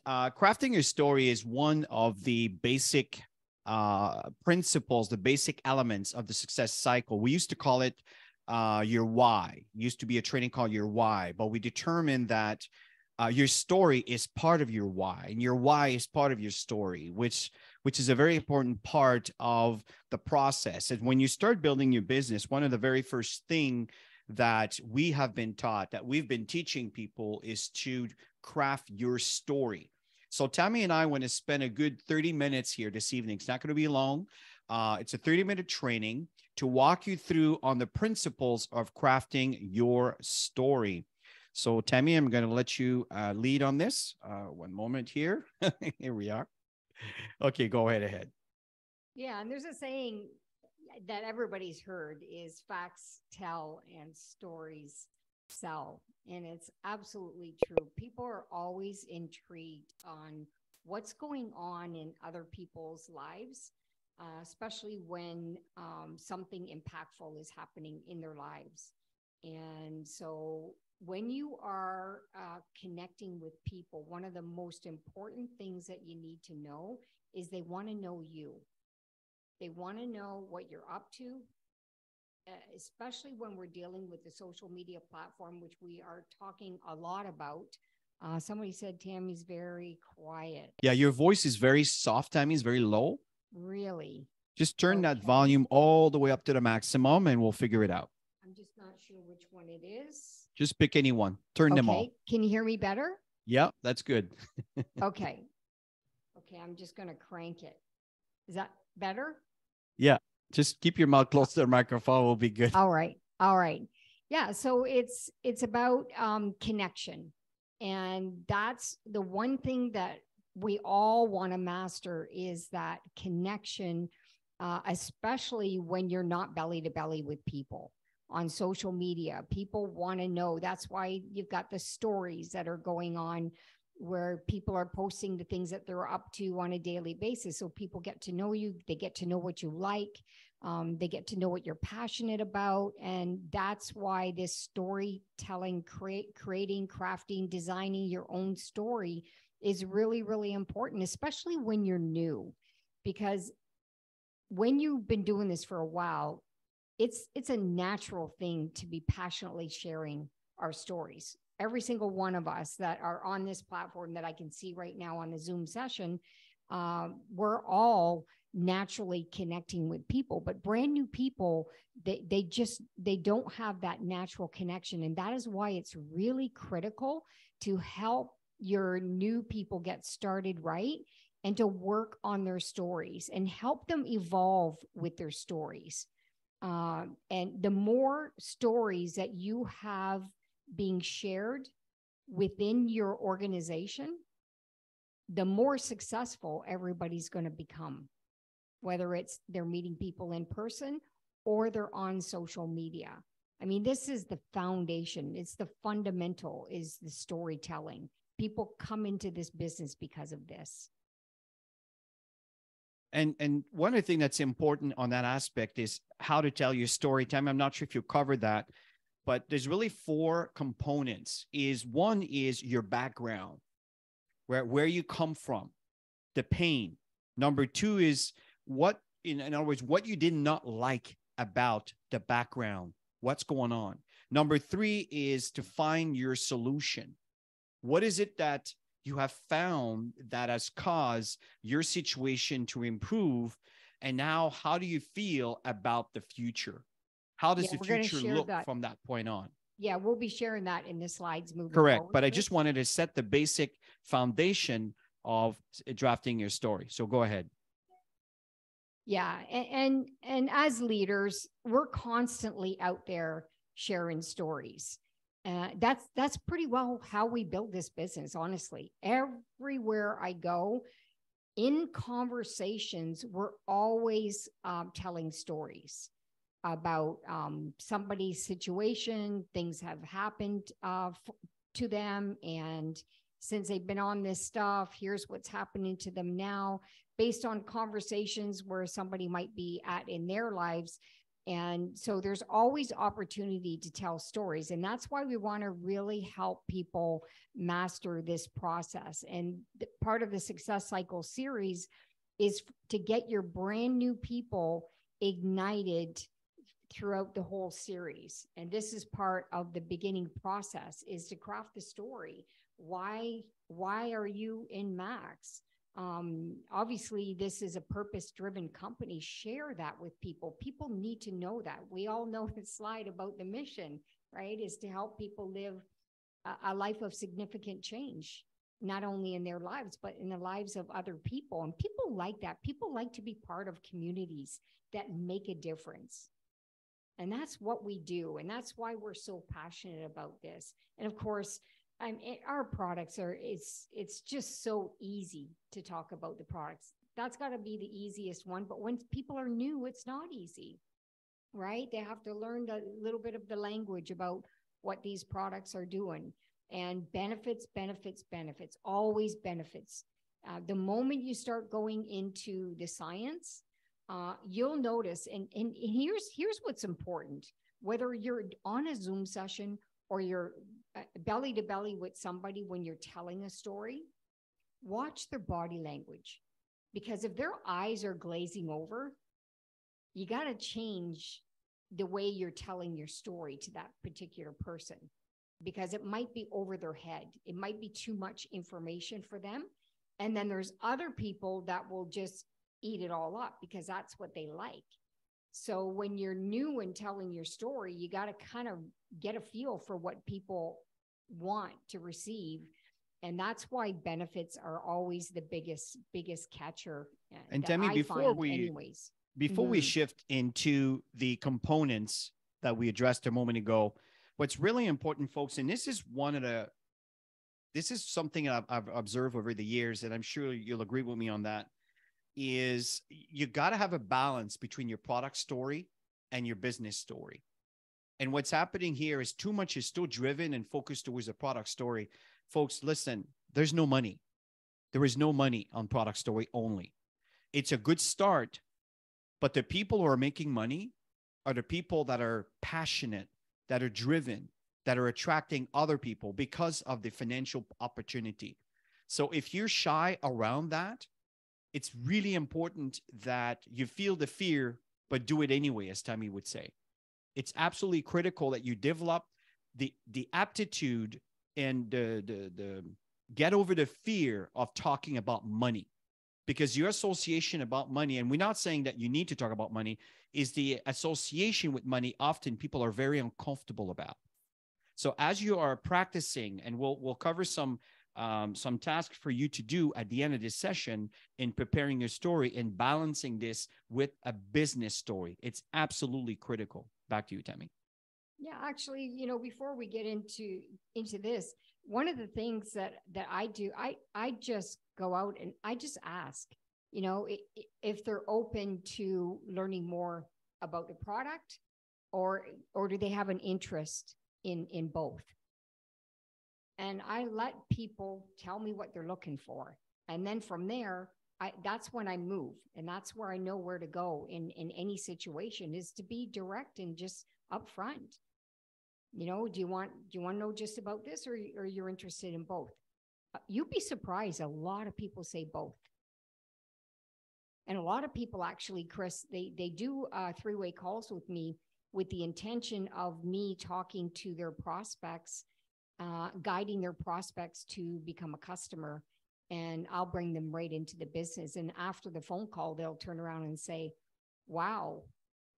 Crafting your story is one of the basic principles, the basic elements of the success cycle. We used to call it your why. It used to be a training called your why, but we determined that your story is part of your why, and your why is part of your story, which is a very important part of the process. And when you start building your business, one of the very first thing that we have been taught, that we've been teaching people, is to craft your story. So Tammy and I want to spend a good 30 minutes here this evening. It's not going to be long. It's a 30-minute training to walk you through on the principles of crafting your story. So Tammy, I'm going to let you lead on this. One moment here. Here we are. Okay, go ahead. Yeah, and there's a saying that everybody's heard is facts tell and stories sell. And it's absolutely true. People are always intrigued on what's going on in other people's lives, especially when something impactful is happening in their lives. And so when you are connecting with people, one of the most important things that you need to know is they want to know you. They want to know what you're up to, especially when we're dealing with the social media platform, which we are talking a lot about. Somebody said Tammy's very quiet. Yeah, your voice is very soft, Tammy. It's very low. Really? Just turn that volume all the way up to the maximum and we'll figure it out. I'm just not sure which one it is. Just pick any one. Turn them all. Can you hear me better? Yeah, that's good. Okay, I'm just going to crank it. Is that better? Yeah, just keep your mouth close to the microphone. Will be good. All right. Yeah, so it's about connection. And that's the one thing that we all want to master, is that connection, especially when you're not belly to belly with people on social media. People want to know. That's why you've got the stories that are going on where people are posting the things that they're up to on a daily basis. So people get to know you, they get to know what you like, they get to know what you're passionate about. And that's why this storytelling, creating, crafting, designing your own story is really, really important, especially when you're new. Because when you've been doing this for a while, it's a natural thing to be passionately sharing our stories. Every single one of us that are on this platform that I can see right now on the Zoom session, we're all naturally connecting with people, but brand new people, they don't have that natural connection. And that is why it's really critical to help your new people get started right, and to work on their stories and help them evolve with their stories. And the more stories that you have being shared within your organization, the more successful everybody's going to become, whether it's they're meeting people in person or they're on social media. I mean, this is the foundation. It's the fundamental, is the storytelling. People come into this business because of this. And one of the things that's important on that aspect is how to tell your story. Time, I'm not sure if you covered that, but there's really 4 components. One is your background, where you come from, the pain. Number 2 is in other words, what you did not like about the background, what's going on. Number 3 is to find your solution. What is it that you have found that has caused your situation to improve? And now, how do you feel about the future? How does the future look from that point on? Yeah, we'll be sharing that in the slides moving Correct. forward. But I just wanted to set the basic foundation of drafting your story. So go ahead. Yeah. And as leaders, we're constantly out there sharing stories. That's pretty well how we build this business, honestly. Everywhere I go, in conversations, we're always telling stories about somebody's situation. Things have happened to them, and since they've been on this stuff, here's what's happening to them now, based on conversations where somebody might be at in their lives. And so there's always opportunity to tell stories. And that's why we want to really help people master this process. And part of the Success Cycle series is to get your brand new people ignited throughout the whole series. And this is part of the beginning process, is to craft the story. Why are you in Max? Obviously, this is a purpose-driven company. Share that with people. People need to know that. We all know the slide about the mission, right? Is to help people live a life of significant change, not only in their lives, but in the lives of other people. And people like that. People like to be part of communities that make a difference. And that's what we do. And that's why we're so passionate about this. And of course, our products it's just so easy to talk about the products. That's got to be the easiest one. But when people are new, it's not easy, right? They have to learn a little bit of the language about what these products are doing. And benefits, always benefits. The moment you start going into the science, you'll notice, and here's what's important, whether you're on a Zoom session or you're belly to belly with somebody when you're telling a story, watch their body language. Because if their eyes are glazing over, you got to change the way you're telling your story to that particular person, because it might be over their head. It might be too much information for them. And then there's other people that will just eat it all up because that's what they like. So when you're new and telling your story, you got to kind of get a feel for what people want to receive. And that's why benefits are always the biggest catcher. And Demi, before we Mm-hmm. shift into the components that we addressed a moment ago, what's really important, folks, and this is something I've observed over the years, and I'm sure you'll agree with me on that, is you got to have a balance between your product story and your business story. And what's happening here is too much is still driven and focused towards the product story. Folks, listen, there's no money. There is no money on product story only. It's a good start, but the people who are making money are the people that are passionate, that are driven, that are attracting other people because of the financial opportunity. So if you're shy around that, it's really important that you feel the fear, but do it anyway, as Tammy would say. It's absolutely critical that you develop the aptitude and the get over the fear of talking about money, because your association about money, and we're not saying that you need to talk about money, is the association with money often people are very uncomfortable about. So as you are practicing, and we'll cover some tasks for you to do at the end of this session in preparing your story and balancing this with a business story. It's absolutely critical. Back to you, Tammy. Yeah, actually, before we get into this, one of the things that I do, I just go out and I just ask, if they're open to learning more about the product, or do they have an interest in both. And I let people tell me what they're looking for. And then from there, that's when I move. And that's where I know where to go in any situation, is to be direct and just upfront. Do you want to know just about this, or you're interested in both? You'd be surprised. A lot of people say both. And a lot of people actually, Chris, they do three-way calls with me with the intention of me talking to their prospects, guiding their prospects to become a customer, and I'll bring them right into the business. And after the phone call, they'll turn around and say, wow,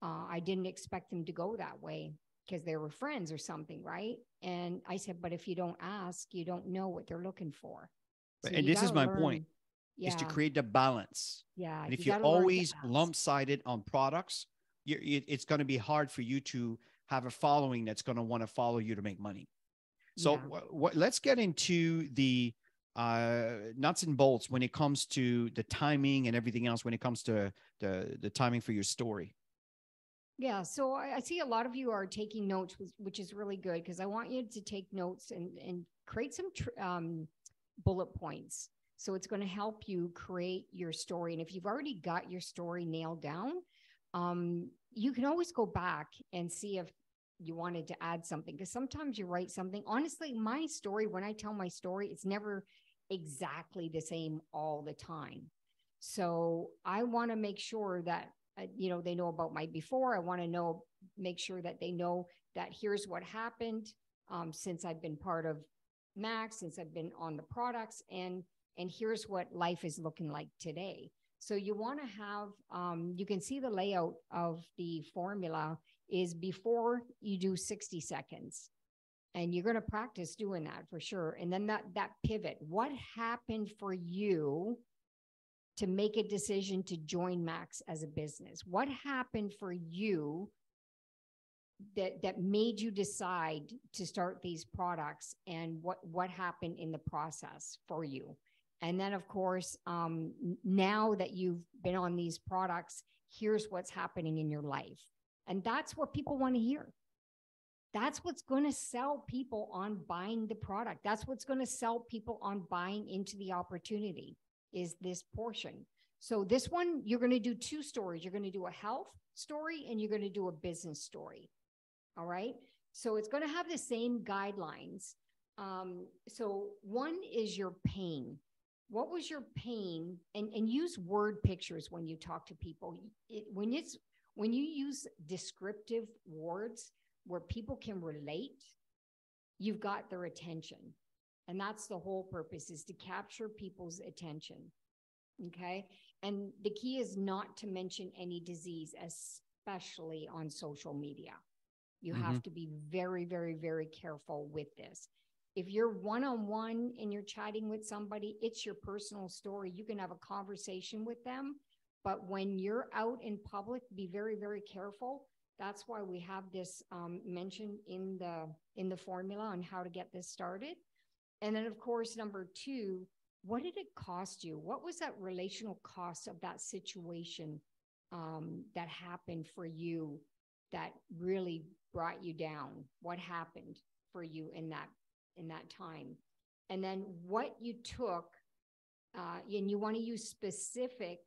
I didn't expect them to go that way, because they were friends or something, right? And I said, but if you don't ask, you don't know what they're looking for. So and this is my point, is to create the balance. Yeah. And if you're always lump-sided on products, it's going to be hard for you to have a following that's going to want to follow you to make money. So let's get into the nuts and bolts when it comes to the timing and everything else, when it comes to the timing for your story. Yeah. So I see a lot of you are taking notes, which is really good, because I want you to take notes and create some bullet points. So it's going to help you create your story. And if you've already got your story nailed down, you can always go back and see if you wanted to add something, because sometimes you write something. Honestly, my story, when I tell my story, it's never exactly the same all the time. So I want to make sure that they know about my before. I want to make sure that they know that here's what happened since I've been part of Max, since I've been on the products, and here's what life is looking like today. So you want to have, you can see the layout of the formula is before you do 60 seconds. And you're going to practice doing that for sure. And then that pivot, what happened for you to make a decision to join Max as a business? What happened for you that made you decide to start these products, and what happened in the process for you? And then, of course, now that you've been on these products, here's what's happening in your life. And that's what people want to hear. That's what's going to sell people on buying the product. That's what's going to sell people on buying into the opportunity, is this portion. So this one, you're going to do two stories. You're going to do a health story and you're going to do a business story. All right. So it's going to have the same guidelines. So one is your pain. What was your pain? And use word pictures when you talk to people. When you use descriptive words where people can relate, you've got their attention. And that's the whole purpose, is to capture people's attention. Okay. And the key is not to mention any disease, especially on social media. You have to be very, very, very careful with this. If you're one-on-one and you're chatting with somebody, it's your personal story. You can have a conversation with them. But when you're out in public, be very, very careful. That's why we have this mentioned in the formula on how to get this started. And then, of course, number two, what did it cost you? What was that relational cost of that situation that happened for you that really brought you down? What happened for you in that time? And then what you took, and you want to use specific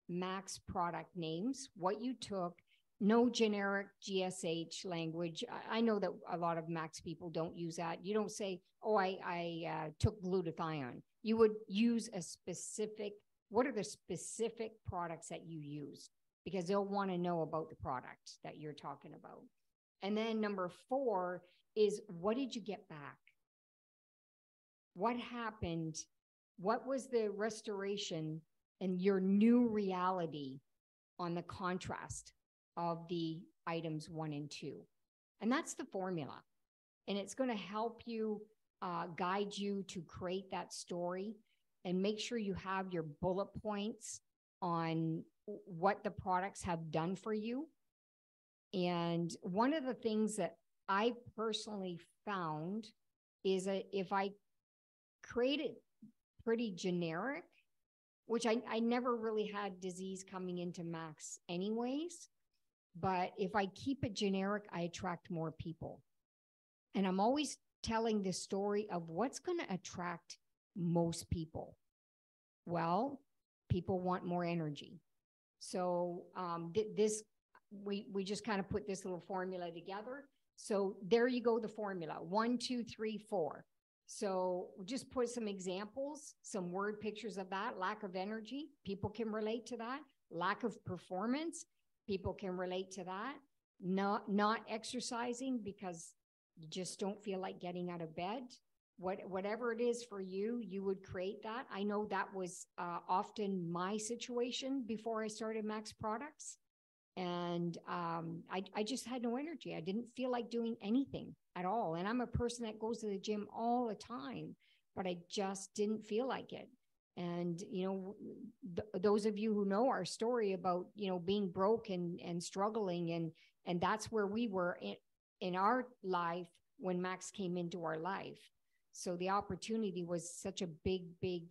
Max product names, what you took, no generic GSH language. I know that a lot of Max people don't use that. You don't say, oh, I took glutathione. You would use a specific, what are the specific products that you use? Because they'll want to know about the product that you're talking about. And then number four is, what did you get back? What happened? What was the restoration and your new reality on the contrast of the items 1 and 2? And that's the formula. And it's going to help you guide you to create that story, and make sure you have your bullet points on what the products have done for you. And one of the things that I personally found is that if I create it pretty generic, which I never really had disease coming into Max anyways, but if I keep it generic, I attract more people. And I'm always telling the story of what's going to attract most people. Well, people want more energy. So we just kind of put this little formula together. So there you go, the formula, 1, 2, 3, 4. So just put some examples, some word pictures of that. Lack of energy, people can relate to that. Lack of performance, people can relate to that. Not exercising because you just don't feel like getting out of bed. Whatever it is for you, you would create that. I know that was often my situation before I started Max Products. And I just had no energy. I didn't feel like doing anything at all. And I'm a person that goes to the gym all the time, but I just didn't feel like it. And, those of you who know our story about, being broke and struggling, and that's where we were in our life when Max came into our life. So the opportunity was such a big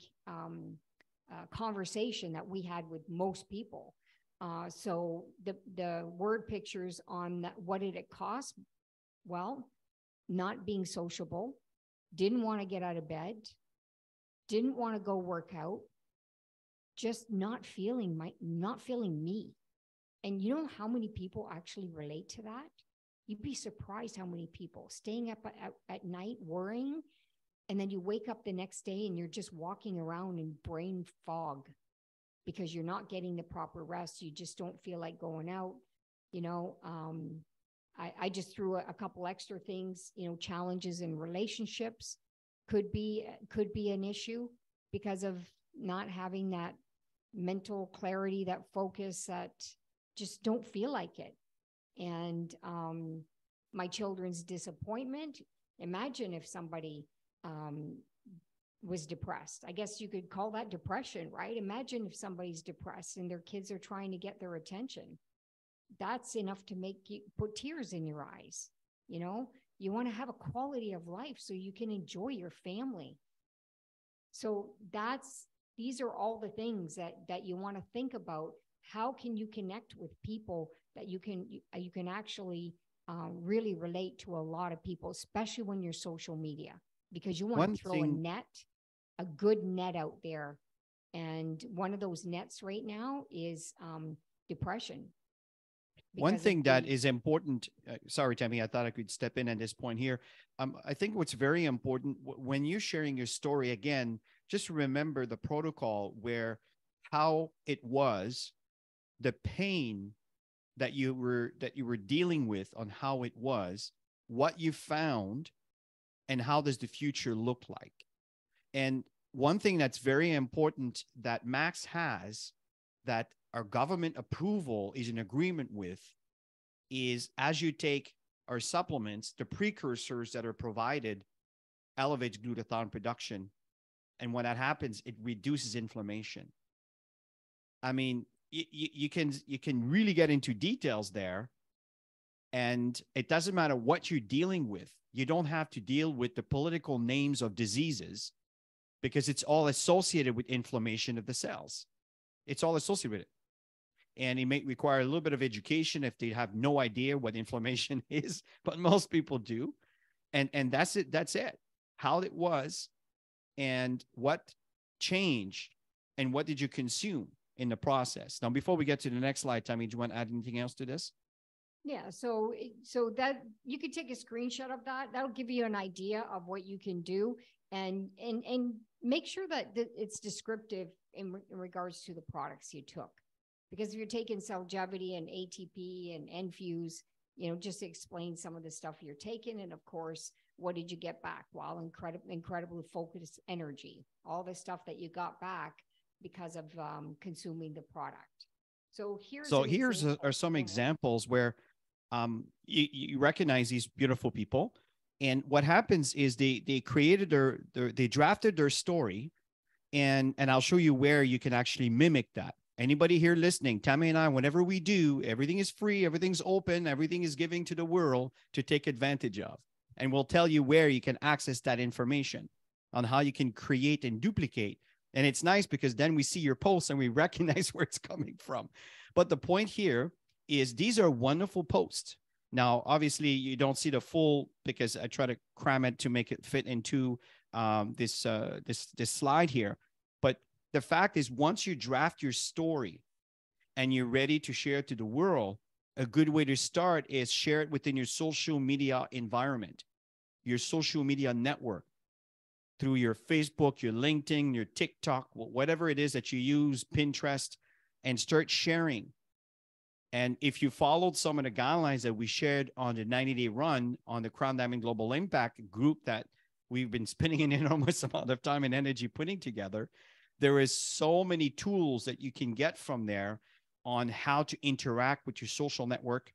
conversation that we had with most people. So the word pictures on that, what did it cost? Well, not being sociable, didn't want to get out of bed, didn't want to go work out, just not feeling me. And you know how many people actually relate to that? You'd be surprised how many people staying up at night worrying, and then you wake up the next day and you're just walking around in brain fog because you're not getting the proper rest. You just don't feel like going out. You know, I just threw a couple extra things. You know, challenges in relationships could be an issue because of not having that mental clarity, that focus, that just don't feel like it. And my children's disappointment. Imagine if somebody was depressed. I guess you could call that depression, right? Imagine if somebody's depressed and their kids are trying to get their attention. That's enough to make you put tears in your eyes. You know, you want to have a quality of life so you can enjoy your family. So these are all the things that you want to think about. How can you connect with people that you can actually really relate to a lot of people, especially when you're social media, because you want to throw a good net out there. And one of those nets right now is depression. One thing that is important, sorry, Tammy, I thought I could step in at this point here. I think what's very important when you're sharing your story, again, just remember the protocol where how it was, the pain that you were dealing with on how it was, what you found, and how does the future look like. And one thing that's very important that Max has, that our government approval is in agreement with, is as you take our supplements, the precursors that are provided elevates glutathione production. And when that happens, it reduces inflammation. I mean, you can really get into details there. And it doesn't matter what you're dealing with. You don't have to deal with the political names of diseases because it's all associated with inflammation of the cells. It's all associated with it. And it may require a little bit of education if they have no idea what inflammation is, but most people do. And that's it. That's it. How it was and what changed and what did you consume in the process. Now, before we get to the next slide, Tammy, do you want to add anything else to this? Yeah, so that you could take a screenshot of that. That'll give you an idea of what you can do, and make sure that it's descriptive in regards to the products you took. Because if you're taking Celgevity and ATP and Enfuse, you know, just explain some of the stuff you're taking, and of course, what did you get back? Well, incredibly focused energy, all the stuff that you got back because of consuming the product. So here's are some examples where you recognize these beautiful people, and what happens is they created they drafted their story, and I'll show you where you can actually mimic that. Anybody here listening, Tammy and I, whenever we do, everything is free, everything's open, everything is giving to the world to take advantage of. And we'll tell you where you can access that information on how you can create and duplicate. And it's nice because then we see your posts and we recognize where it's coming from. But the point here is these are wonderful posts. Now, obviously, you don't see the full because I try to cram it to make it fit into this slide here. But the fact is, once you draft your story and you're ready to share it to the world, a good way to start is share it within your social media environment, your social media network, through your Facebook, your LinkedIn, your TikTok, whatever it is that you use, Pinterest, and start sharing. And if you followed some of the guidelines that we shared on the 90-day run on the Crown Diamond Global Impact group that we've been spending an enormous amount of time and energy putting together, there is so many tools that you can get from there on how to interact with your social network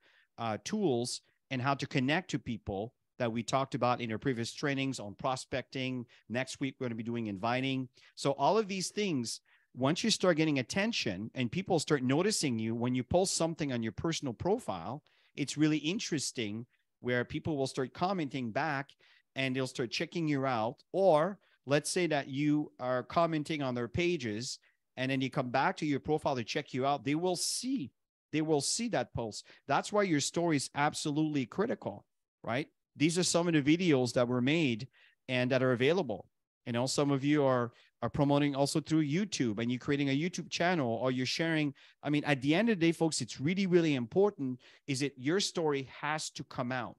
tools and how to connect to people that we talked about in our previous trainings on prospecting. Next week, we're going to be doing inviting. So all of these things, once you start getting attention and people start noticing you, when you post something on your personal profile, it's really interesting where people will start commenting back and they'll start checking you out. Or let's say that you are commenting on their pages and then you come back to your profile to check you out. They will see that post. That's why your story is absolutely critical, right? These are some of the videos that were made and that are available. You know, some of you are are promoting also through YouTube, and you're creating a YouTube channel, or you're sharing. I mean, at the end of the day, folks, it's really, really important is that your story has to come out.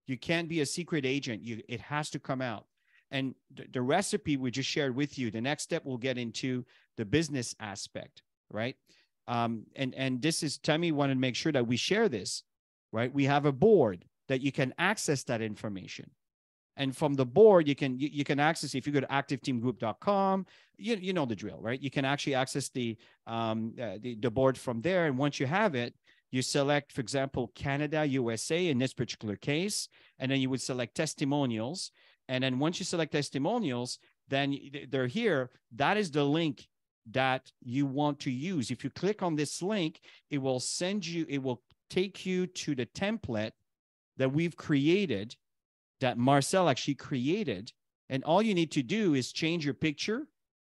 You can't be a secret agent. It has to come out. And the recipe we just shared with you, the next step we'll get into the business aspect, right? And this is, Tammy wanted to make sure that we share this, right? We have a board that you can access that information. And from the board, you can access, if you go to activeteamgroup.com, you know the drill, right? You can actually access the board from there. And once you have it, you select, for example, Canada, USA in this particular case, and then you would select testimonials. And then once you select testimonials, then they're here. That is the link that you want to use. If you click on this link, it will take you to the template that we've created, that Marcel actually created. And all you need to do is change your picture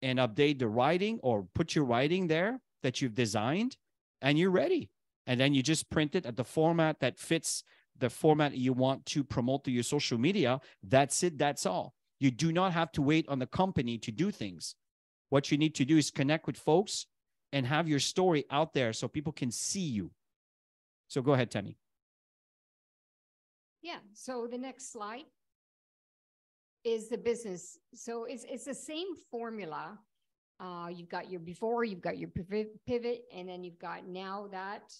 and update the writing, or put your writing there that you've designed, and you're ready. And then you just print it at the format that fits the format you want to promote to your social media. That's it. That's all. You do not have to wait on the company to do things. What you need to do is connect with folks and have your story out there so people can see you. So go ahead, Tammy. Yeah. So the next slide is the business. So it's the same formula. You've got your before, you've got your pivot, and then you've got now that,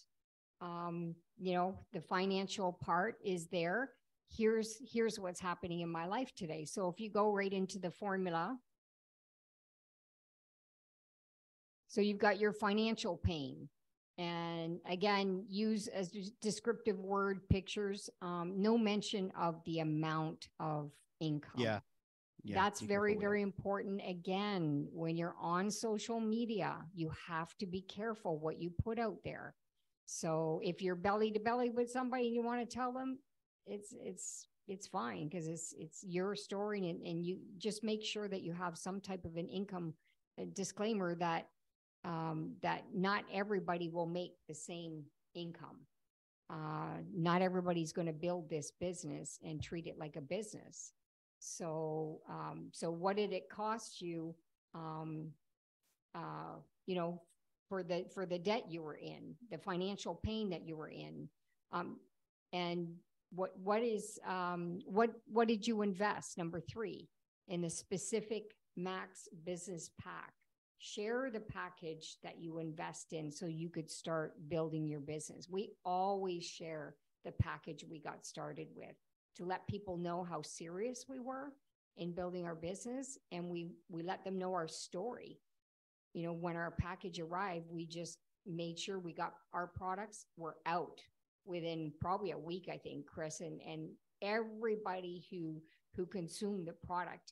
the financial part is there. Here's what's happening in my life today. So if you go right into the formula, so you've got your financial pain. And again, use as descriptive word pictures, no mention of the amount of income. Yeah. That's very, very important. Again, when you're on social media, you have to be careful what you put out there. So if you're belly to belly with somebody and you want to tell them, it's fine, because it's your story, and you just make sure that you have some type of an income disclaimer that that not everybody will make the same income. Not everybody's going to build this business and treat it like a business. So, so what did it cost you, for the debt you were in, the financial pain that you were in, and what did you invest? Number 3, in the specific max business pack. Share the package that you invest in so you could start building your business. We always share the package we got started with to let people know how serious we were in building our business, and we let them know our story. When our package arrived, we just made sure we got our products were out within probably a week, I think, Chris, and everybody who consumed the product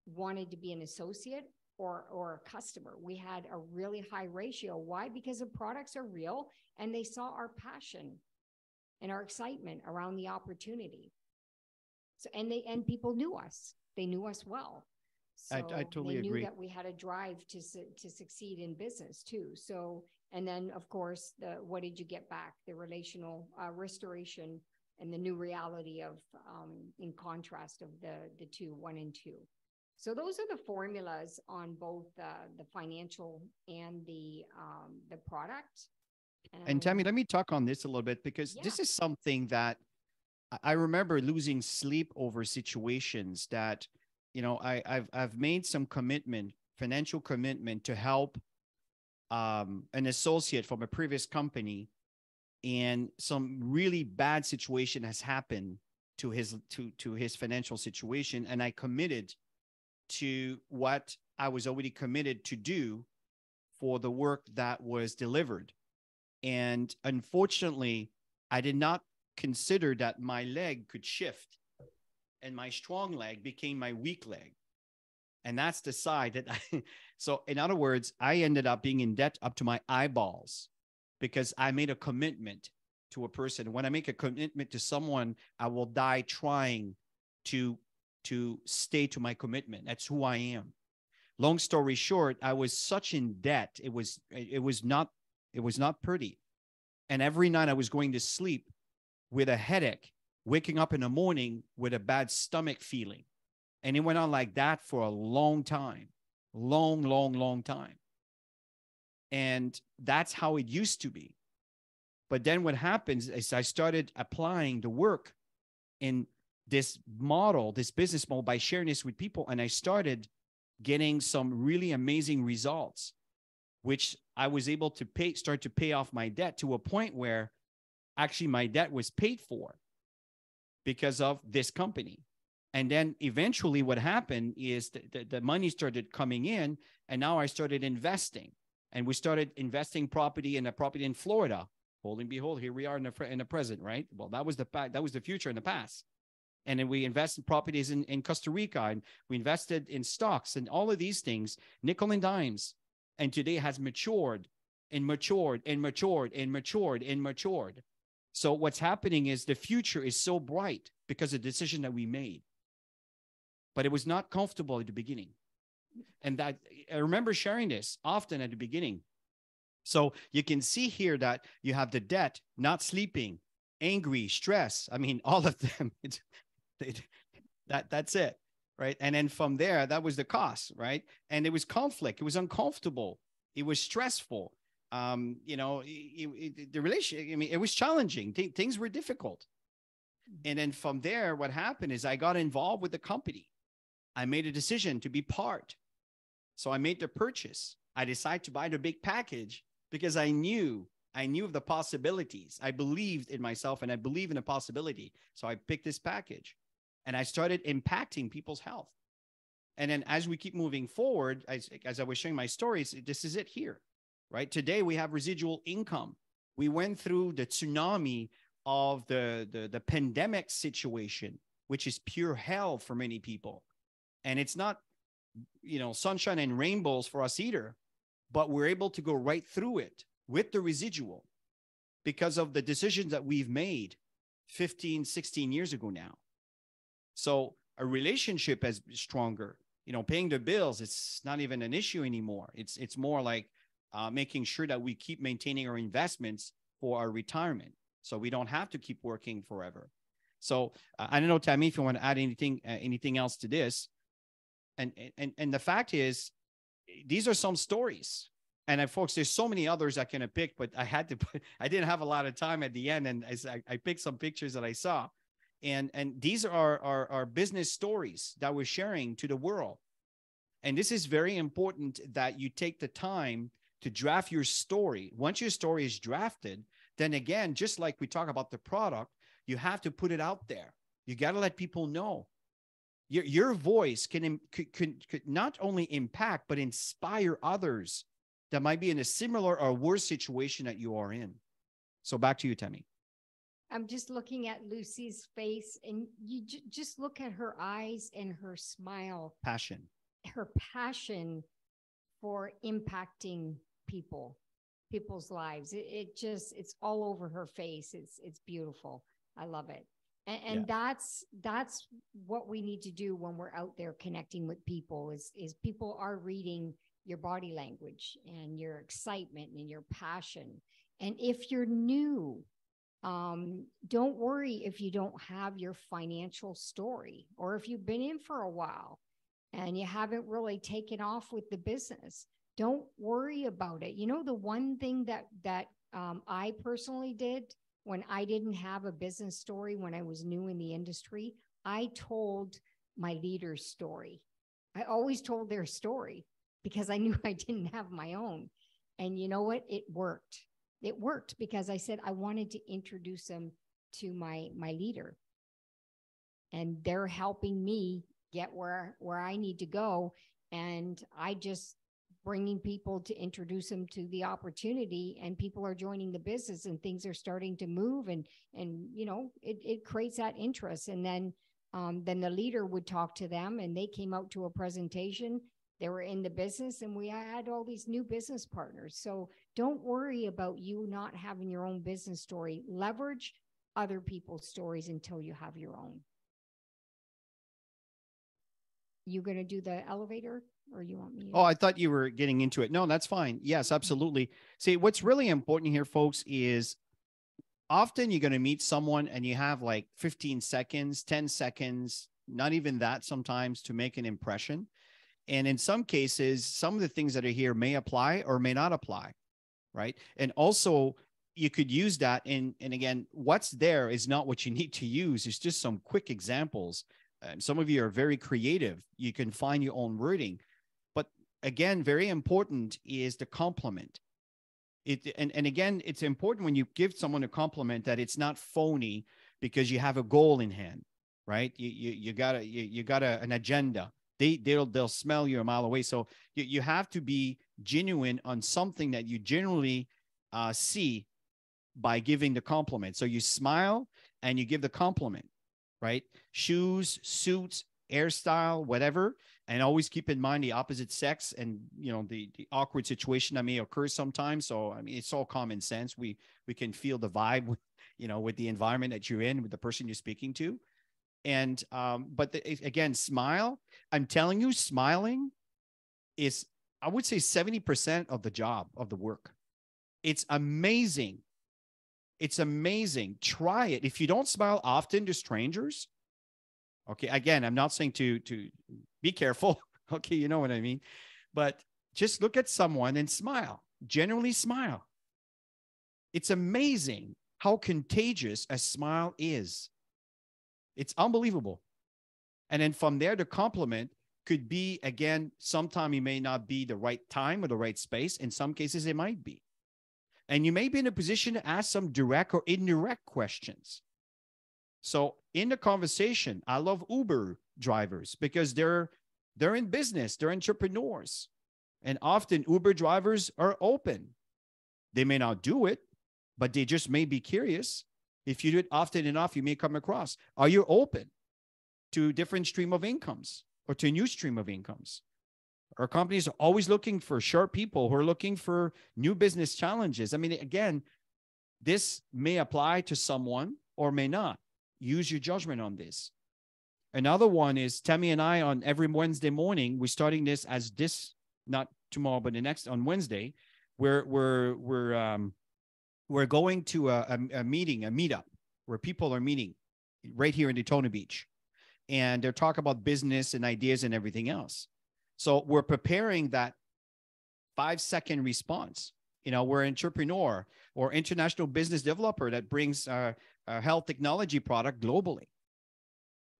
wanted to be an associate or a customer. We had a really high ratio. Why? Because the products are real, and they saw our passion and our excitement around the opportunity. So, and people knew us. They knew us well. So I totally agree. They knew that we had a drive to succeed in business too. So, and then of course, what did you get back? The relational restoration and the new reality of, in contrast of the two, 1 and 2. So those are the formulas on both the financial and the product. And Tammy, let me talk on this a little bit, because this is something that I remember losing sleep over situations that, I've made some financial commitment to help an associate from a previous company, and some really bad situation has happened to his financial situation, and I committed to what I was already committed to do for the work that was delivered. And unfortunately, I did not consider that my leg could shift, and my strong leg became my weak leg. And that's the side that so in other words, I ended up being in debt up to my eyeballs, because I made a commitment to a person. When I make a commitment to someone, I will die trying to stay to my commitment. That's who I am. Long story short, I was such in debt. It was not pretty. And every night I was going to sleep with a headache, waking up in the morning with a bad stomach feeling. And it went on like that for a long time. long, long, long time. And that's how it used to be. But then what happens is I started applying the work in this model, this business model, by sharing this with people. And I started getting some really amazing results, which I was able to start to pay off my debt to a point where actually my debt was paid for because of this company. And then eventually what happened is the money started coming in, and now I started investing, and we started investing in a property in Florida. Hold and behold, here we are in the present, right? Well, that was the future in the past. And then we invest in properties in Costa Rica, and we invested in stocks and all of these things, nickel and dimes. And today has matured and matured and matured and matured and matured. So what's happening is the future is so bright because of the decision that we made. But it was not comfortable at the beginning. And that I remember sharing this often at the beginning. So you can see here that you have the debt, not sleeping, angry, stress. I mean, all of them. That's it, right? And then from there, that was the cost, right? And it was conflict. It was uncomfortable. It was stressful. The relationship, I mean, it was challenging. Things were difficult. And then from there, what happened is I got involved with the company. I made a decision to be part. So I made the purchase. I decided to buy the big package because I knew of the possibilities. I believed in myself and I believe in the possibility. So I picked this package and I started impacting people's health. And then as we keep moving forward, as I was sharing my stories, this is it here, right? Today we have residual income. We went through the tsunami of the pandemic situation, which is pure hell for many people. And it's not, sunshine and rainbows for us either, but we're able to go right through it with the residual because of the decisions that we've made 15, 16 years ago now. So a relationship is stronger, paying the bills. It's not even an issue anymore. It's more like making sure that we keep maintaining our investments for our retirement. So we don't have to keep working forever. So I don't know, Tammy, if you want to add anything else to this. And the fact is, these are some stories. And folks, there's so many others I can pick, but I didn't have a lot of time at the end. And I picked some pictures that I saw. And these are our business stories that we're sharing to the world. And this is very important that you take the time to draft your story. Once your story is drafted, then again, just like we talk about the product, you have to put it out there. You got to let people know. Your voice could not only impact, but inspire others that might be in a similar or worse situation that you are in. So back to you, Tammy. I'm just looking at Lucy's face, and you just look at her eyes and her smile. Passion. Her passion for impacting people's lives. It's all over her face. It's beautiful. I love it. And yes, that's what we need to do when we're out there connecting with people is people are reading your body language and your excitement and your passion. And if you're new, don't worry if you don't have your financial story, or if you've been in for a while and you haven't really taken off with the business. Don't worry about it. The one thing that I personally did when I didn't have a business story, when I was new in the industry, I told my leader's story. I always told their story because I knew I didn't have my own. And you know what? It worked. It worked because I said I wanted to introduce them to my leader. And they're helping me get where I need to go. And I just bringing people to introduce them to the opportunity, and people are joining the business and things are starting to move, and it creates that interest. And then the leader would talk to them, and they came out to a presentation. They were in the business, and we had all these new business partners. So don't worry about you not having your own business story. Leverage other people's stories until you have your own. You going to do the elevator, or you want me to? Oh, I thought you were getting into it. No, that's fine. Yes, absolutely. See, what's really important here, folks, is often you're going to meet someone and you have like 15 seconds, 10 seconds, not even that sometimes, to make an impression. And in some cases, some of the things that are here may apply or may not apply, right? And also, you could use that and again, what's there is not what you need to use. It's just some quick examples. Some of you are very creative. You can find your own wording. But again, very important is the compliment. And again, it's important when you give someone a compliment that it's not phony because you have a goal in hand, right? You got an agenda. They'll smell you a mile away. So you have to be genuine on something that you generally see by giving the compliment. So you smile and you give the compliment, right? Shoes, suits, hairstyle, whatever. And always keep in mind the opposite sex and, the awkward situation that may occur sometimes. So, I mean, it's all common sense. We can feel the vibe, with the environment that you're in, with the person you're speaking to. And, but again, smile. I'm telling you, smiling is, I would say 70% of the job of the work. It's amazing. It's amazing. Try it. If you don't smile often to strangers, okay, again, I'm not saying to be careful. Okay, you know what I mean? But just look at someone and smile. Generally smile. It's amazing how contagious a smile is. It's unbelievable. And then from there, the compliment could be, again, sometime it may not be the right time or the right space. In some cases, it might be. And you may be in a position to ask some direct or indirect questions. So in the conversation, I love Uber drivers because they're in business, they're entrepreneurs. And often Uber drivers are open. They may not do it, but they just may be curious. If you do it often enough, you may come across, are you open to a different stream of incomes or to a new stream of incomes? Our companies are always looking for sharp people who are looking for new business challenges. I mean, again, this may apply to someone or may not. Use your judgment on this. Another one is Tammy and I on every Wednesday morning, we're starting this as this, not tomorrow, but on Wednesday, we're going to a meetup where people are meeting right here in Daytona Beach. And they're talking about business and ideas and everything else. So we're preparing that 5-second response. We're an entrepreneur or international business developer that brings a health technology product globally.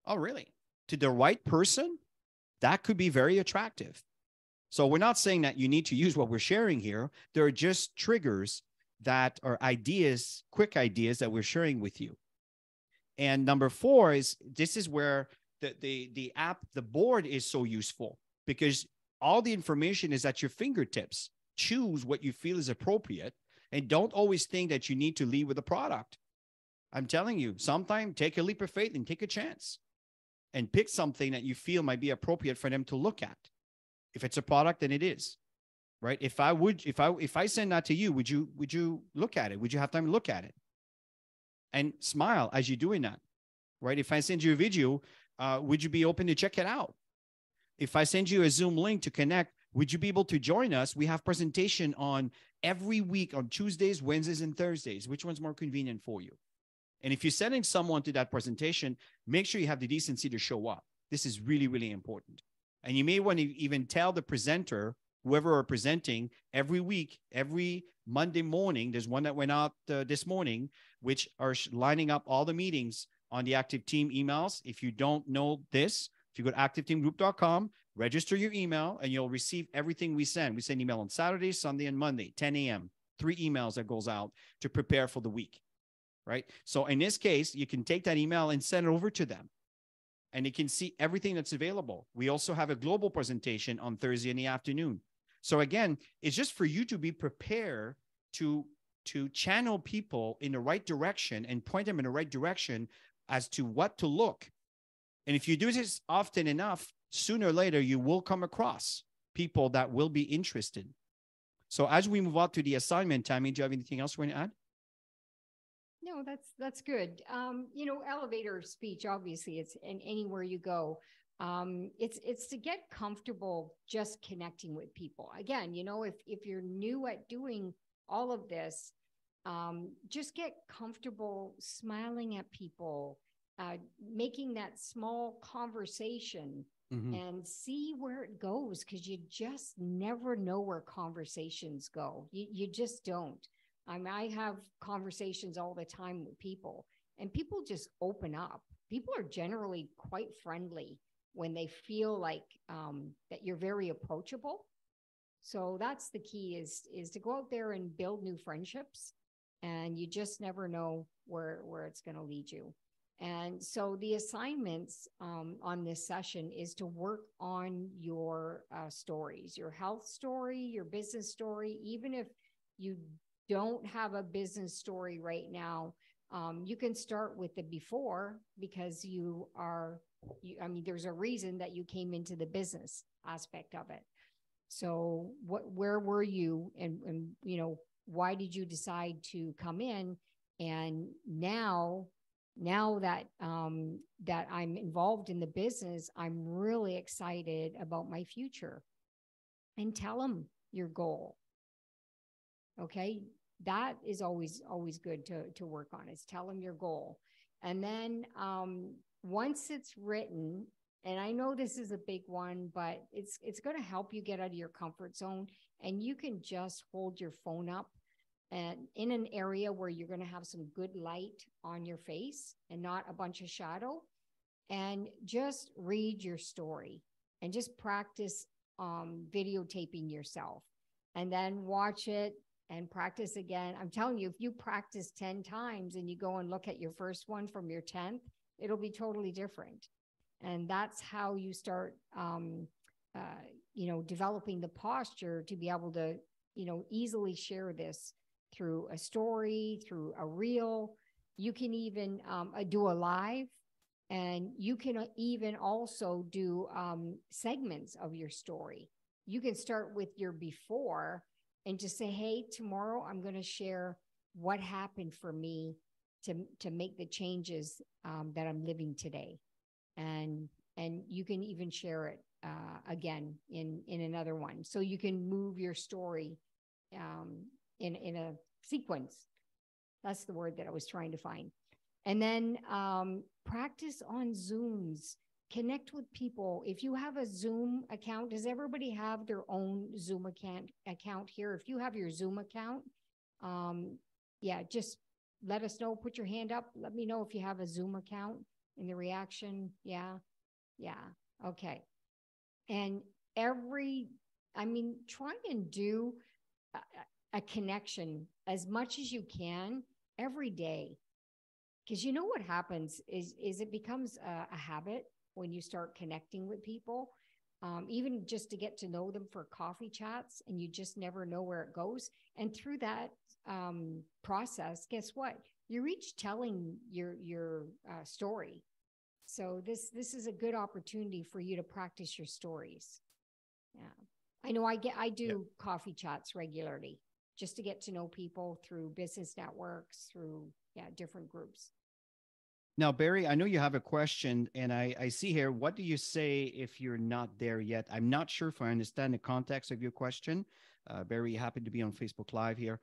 Oh, really? To the right person, that could be very attractive. So we're not saying that you need to use what we're sharing here. There are just triggers that are ideas, quick ideas that we're sharing with you. And number 4 is, this is where the board is so useful because all the information is at your fingertips. Choose what you feel is appropriate and don't always think that you need to lead with a product. I'm telling you, sometimes take a leap of faith and take a chance and pick something that you feel might be appropriate for them to look at. If it's a product, then it is, right? If I send that to you, would you look at it? Would you have time to look at it? And smile as you're doing that, right? If I send you a video, would you be open to check it out? If I send you a Zoom link to connect, would you be able to join us? We have presentation on every week on Tuesdays, Wednesdays, and Thursdays. Which one's more convenient for you? And if you're sending someone to that presentation, make sure you have the decency to show up. This is really, really important. And you may want to even tell the presenter, whoever are presenting, every week, every Monday morning, there's one that went out this morning, which are lining up all the meetings on the Active Team emails. If you don't know this, if you go to activeteamgroup.com, register your email, and you'll receive everything we send. We send email on Saturday, Sunday, and Monday, 10 a.m., 3 emails that goes out to prepare for the week, right? So in this case, you can take that email and send it over to them, and they can see everything that's available. We also have a global presentation on Thursday in the afternoon. So again, it's just for you to be prepared to channel people in the right direction and point them in the right direction as to what to look. And if you do this often enough, sooner or later, you will come across people that will be interested. So as we move on to the assignment, Tammy, do you have anything else you want to add? No, that's good. Elevator speech, obviously, it's in anywhere you go. It's to get comfortable just connecting with people. Again, if you're new at doing all of this, just get comfortable smiling at people, making that small conversation and see where it goes, because you just never know where conversations go. You just don't. I mean, I have conversations all the time with people, and people just open up. People are generally quite friendly when they feel like that you're very approachable. So that's the key, is to go out there and build new friendships, and you just never know where it's going to lead you. And so the assignments on this session is to work on your stories, your health story, your business story. Even if you don't have a business story right now, you can start with the before, because I mean, there's a reason that you came into the business aspect of it. So where were you, and you know, why did you decide to come in? And now that that I'm involved in the business, I'm really excited about my future. And tell them your goal. Okay, that is always good to work on, is tell them your goal. And then once it's written, and I know this is a big one, but it's going to help you get out of your comfort zone, and you can just hold your phone up and in an area where you're going to have some good light on your face and not a bunch of shadow, and just read your story and just practice videotaping yourself, and then watch it and practice again. I'm telling you, if you practice 10 times and you go and look at your first one from your 10th, it'll be totally different. And that's how you start, you know, developing the posture to be able to, you know, easily share this through a story, through a reel. You can even do a live, and you can even also do segments of your story. You can start with your before and just say, hey, tomorrow I'm going to share what happened for me to make the changes that I'm living today. And you can even share it again in another one. So you can move your story in a sequence. That's the word that I was trying to find. And then practice on Zooms. Connect with people. If you have a Zoom account, does everybody have their own Zoom account here? If you have your Zoom account, yeah, just let us know. Put your hand up. Let me know if you have a Zoom account in the reaction. Yeah. Okay. And try and do a connection as much as you can every day. Because you know what happens is it becomes a habit when you start connecting with people, even just to get to know them for coffee chats, and you just never know where it goes. And through that process, guess what? You're each telling your story. So this is a good opportunity for you to practice your stories. Yeah, I know I do coffee chats regularly just to get to know people through business networks, through different groups. Now, Barry, I know you have a question, and I see here, what do you say if you're not there yet? I'm not sure if I understand the context of your question. Barry, you happen to be on Facebook Live here.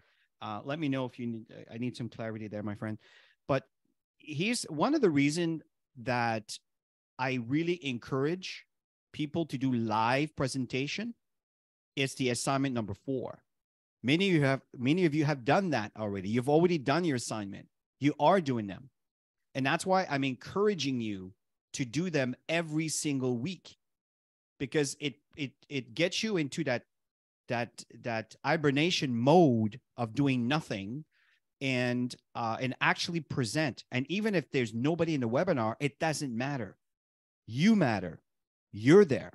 Let me know if you need, I need some clarity there, my friend. But here's one of the reasons that I really encourage people to do live presentation. It's the assignment number 4. Many of you have done that already. You've already done your assignment. You are doing them. And that's why I'm encouraging you to do them every single week, because it gets you into that hibernation mode of doing nothing and actually present. And even if there's nobody in the webinar, it doesn't matter. You matter. You're there.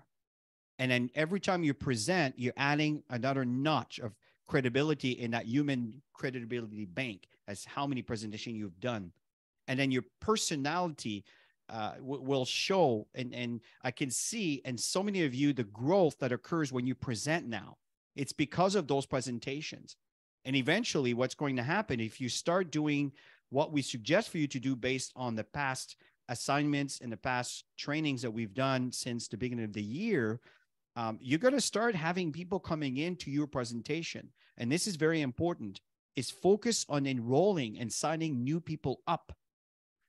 And then every time you present, you're adding another notch of credibility in that human credibility bank as how many presentations you've done. And then your personality will show. And I can see, and so many of you, the growth that occurs when you present now. It's because of those presentations. And eventually what's going to happen, if you start doing what we suggest for you to do based on the past assignments and the past trainings that we've done since the beginning of the year, you're going to start having people coming into your presentation. And this is very important, is focus on enrolling and signing new people up.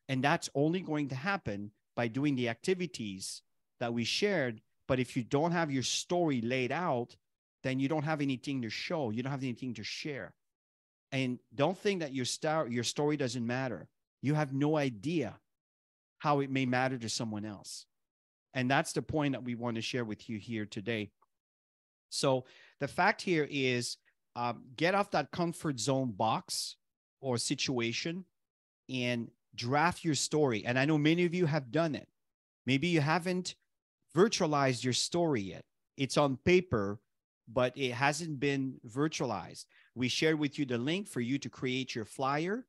And that's only going to happen by doing the activities that we shared. But if you don't have your story laid out, then you don't have anything to show. You don't have anything to share. And don't think that your story doesn't matter. You have no idea how it may matter to someone else. And that's the point that we want to share with you here today. So the fact here is, get off that comfort zone box or situation and draft your story. And I know many of you have done it. Maybe you haven't virtualized your story yet. It's on paper, but it hasn't been virtualized. We shared with you the link for you to create your flyer.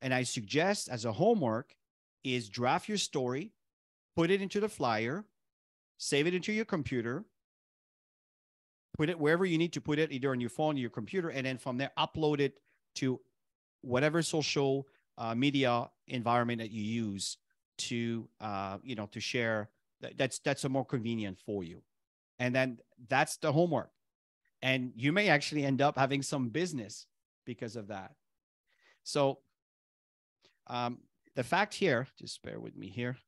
And I suggest as a homework is draft your story, put it into the flyer, save it into your computer, put it wherever you need to put it, either on your phone or your computer, and then from there, upload it to whatever social media environment that you use to, to share. That's a more convenient for you. And then that's the homework. And you may actually end up having some business because of that. So the fact here, just bear with me here.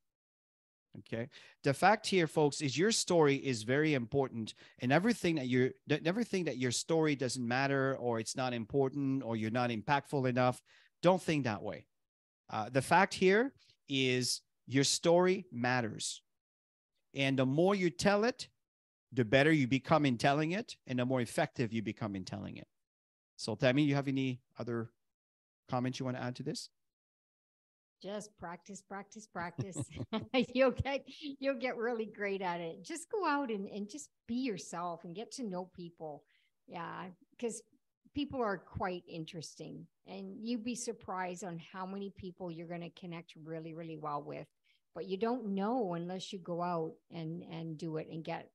Okay. The fact here, folks, is your story is very important, and never think that your story doesn't matter, or it's not important, or you're not impactful enough. Don't think that way. The fact here is your story matters. And the more you tell it, the better you become in telling it, and the more effective you become in telling it. So, Tammy, you have any other comments you want to add to this? Just practice, practice, practice. You'll get really great at it. Just go out and just be yourself and get to know people. Yeah, because people are quite interesting, and you'd be surprised on how many people you're going to connect really, really well with. But you don't know unless you go out and do it and get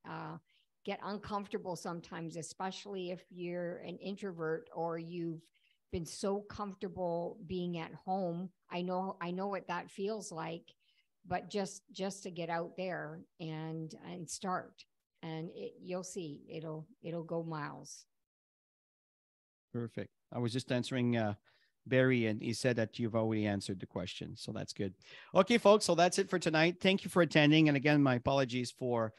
uncomfortable sometimes, especially if you're an introvert or you've been so comfortable being at home. I know what that feels like, but just to get out there and start, and you'll see it'll go miles. Perfect. I was just answering Barry, and he said that you've already answered the question. So that's good. Okay, folks. So that's it for tonight. Thank you for attending. And again, my apologies for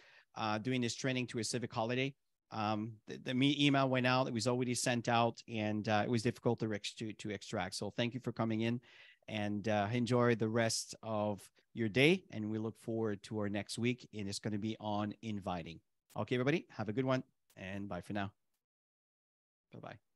doing this training to a civic holiday. The email went out. It was already sent out, and it was difficult to extract. So thank you for coming in, and enjoy the rest of your day. And we look forward to our next week, and it's going to be on inviting. Okay, everybody, have a good one, and bye for now. Bye-bye.